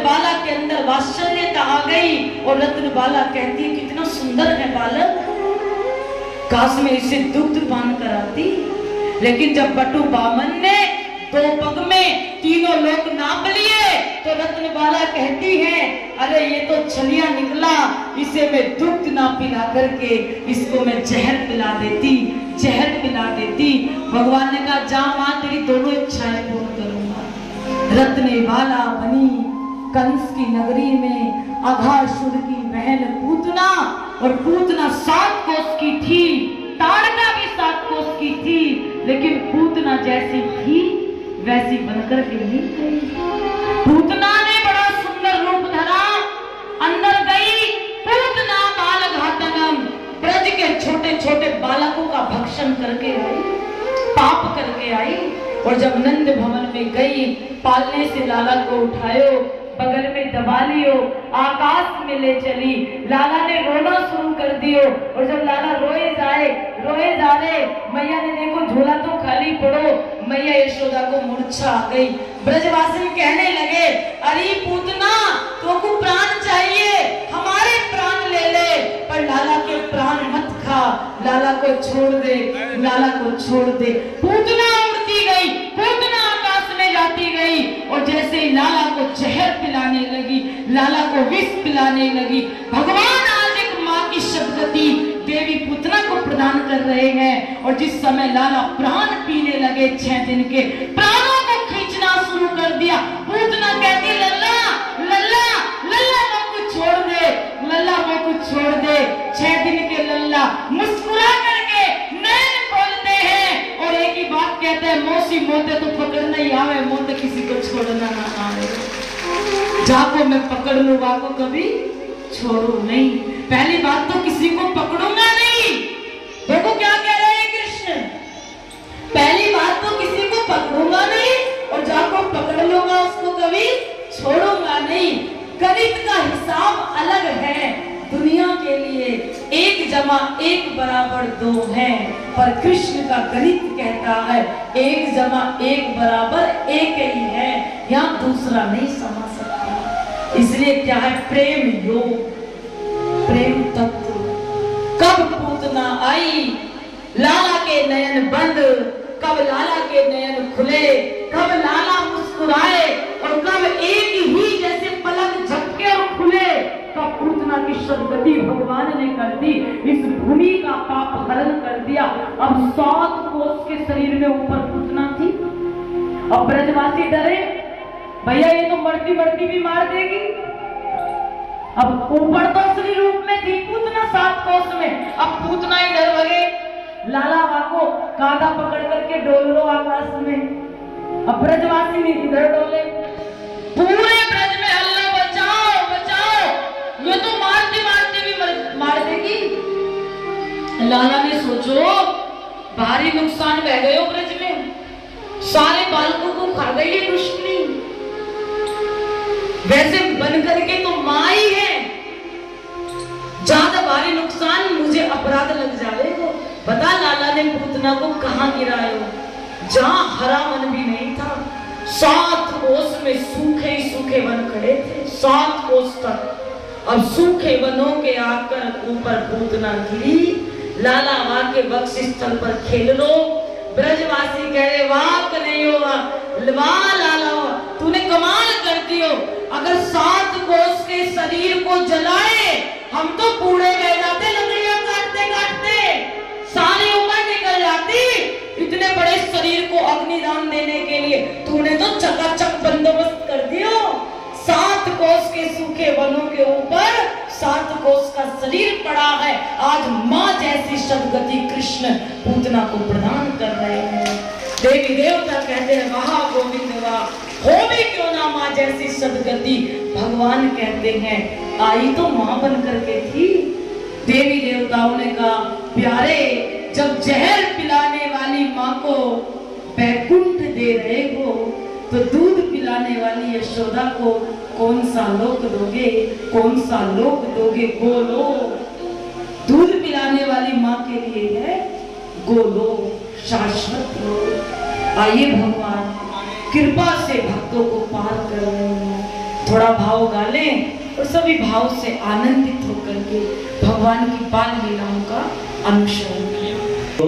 बाला के अंदर वात्सल्यता आ गई और रत्न बाला कहती है कितना सुंदर है बालक, काश में इसे दुग्ध पान कराती। लेकिन जब बटू बामन ने 2 पग में तीनों लोग नाप लिए तो रत्न बाला कहती है अरे ये तो छलिया निकला, इसे मैं दुग्ध ना पिला करके इसको मैं जहर पिला देती, जहर पिला देती। भगवान ने कहा जा मां तेरी दोनों इच्छाएं पूर्ण करूंगा। रत्न बाला बनी कंस की नगरी में अघासुर की बहन पूतना, और पूतना 7 कोस की थी, ताड़का भी 7 कोस की थी, लेकिन पूतना जैसी थी वैसी बनकर के नहीं गई। पूतना ने बड़ा सुंदर रूप धरा, अंदर गई पूतना बाल घातनम, ब्रज के छोटे छोटे बालकों का भक्षण करके आई, पाप करके आई। और जब नंद भवन में गई, पालने से लाला को उठायो, बगल में दबा लियो, आकाश में ले चली, लाला ने रोना शुरू कर दियो। और जब लाला रोए जा रहे, मैया ने देखो झोला तो खाली पड़ो, मैया यशोदा को मूर्छा आ गई। ब्रजवासी कहने लगे अरे पूतना तो को प्राण चाहिए, हमारे प्राण ले ले, पर लाला के प्राण मत खा, लाला को छोड़ दे, लाला को छोड़ दे। पूतना उड़ती गई, पूतना आकाश में जाती गई, और जैसे ही लाला को जहर पिलाने लगी, लाला को विष पिलाने लगी। भगवान आज एक माँ की सदगति देवी पुतना को प्रदान कर रहे हैं। और जिस समय लाला प्राण पीने लगे 6 दिन के, प्राणों को खींचना शुरू कर दिया। पूतना कहती लल्ला लल्ला लल्ला मुझको छोड़ दे, लल्ला मुझको छोड़ दे। 6 दिन के लल्ला मुस्कुरा करके नैन खोलते हैं और एक ही बात कहते हैं मौसी मोते तो पकड़ना ही आवे, मोते किसी को छोड़ना ना आवे, जाको मैं पकड़ लूं वाको कभी छोड़ू नहीं। पहली बात तो किसी को पकड़ूंगा नहीं, देखो क्या कह रहे हैं कृष्ण, पहली बात तो किसी को पकड़ूंगा नहीं और जाको पकड़ लूंगा उसको कभी छोड़ूंगा नहीं। गणित का हिसाब अलग है, दुनिया के लिए 1 जमा 1 बराबर 2 है, पर कृष्ण का गणित कहता है 1 जमा 1 बराबर 1 ही है, यहाँ दूसरा नहीं समझ सकता। इसलिए क्या है प्रेम योग, प्रेम तत्व। कब पूतना आई, लाला के नयन बंद, कब लाला के नयन खुले, कब लाला मुस्कुराए, और कब एक ही जैसे पलक झपके और खुले, कब पूतना की सदगति भगवान ने कर दी, इस भूमि का पाप हरण कर दिया। अब 7 कोस के शरीर में ऊपर पूतना थी। अब ब्रजवासी डरे, भैया ये तो मरती मरती भी मार देगी। अब ऊपर तो असली रूप में थी पूतना 7 कोस में, अब पूतना ही डर लगे, लाला वाको कांधा पकड़ करके डोल लो आकाश में। अब ब्रजवासी ने इधर डोले, पूरे ब्रज में हल्ला बचाओ बचाओ, ये तो मारते मारते भी मार देगी। लाला ने सोचो भारी नुकसान बह गए ब्रज में, सारे बालकों को खा गई ये दुष्टनी, वैसे बन करके तो माँ ही है, ज्यादा भारी नुकसान मुझे अपराध लग जाएगा। बता लाला ने पूतना को कहां गिरायो, जहां हरा वन भी नहीं था। 7 कोस में सूखे ही सूखे वन खड़े थे, 7 कोस तक। अब सूखे वनों के आकर ऊपर पूतना गिरी, लाला वहां के वक्ष स्थल पर खेल लो। ब्रजवासी कह रहे वाह कन्हैया, वाह लाला तूने कमाल कर दियो, अगर 7 कोस के शरीर को जलाए हम तो बूढ़े रह जाते, लकड़ियां काटते काटते सारी उम्र निकल जाती, इतने बड़े शरीर को अग्निदान देने के लिए तूने तो चकाचक बंदोबस्त कर दियो। 7 कोस के सूखे वनों के ऊपर 7 कोस का शरीर पड़ा है। आज माँ जैसी सदगति कृष्ण पूतना को प्रदान कर रहे हैं। देवी देवता कहते हैं वाह गोविंद वाह, हो भी क्यों ना माँ जैसी सदगति। भगवान कहते हैं आई तो माँ बन करके थी। देवी देवताओं ने कहा प्यारे, जब जहर पिलाने वाली माँ को बैकुंठ दे रहे हो तो दूध पिलाने वाली यशोदा को कौन सा लोक दोगे, कौन सा लोक दोगे? गोलोक। दूध पिलाने वाली माँ के लिए है गोलोक, शाश्वत लोक। आइए भगवान कृपा से भक्तों को पार कर रहे हैं। थोड़ा भाव गा लें और सभी भाव से आनंदित होकर के भगवान की बाल लीलाओं का अनुसरण करें।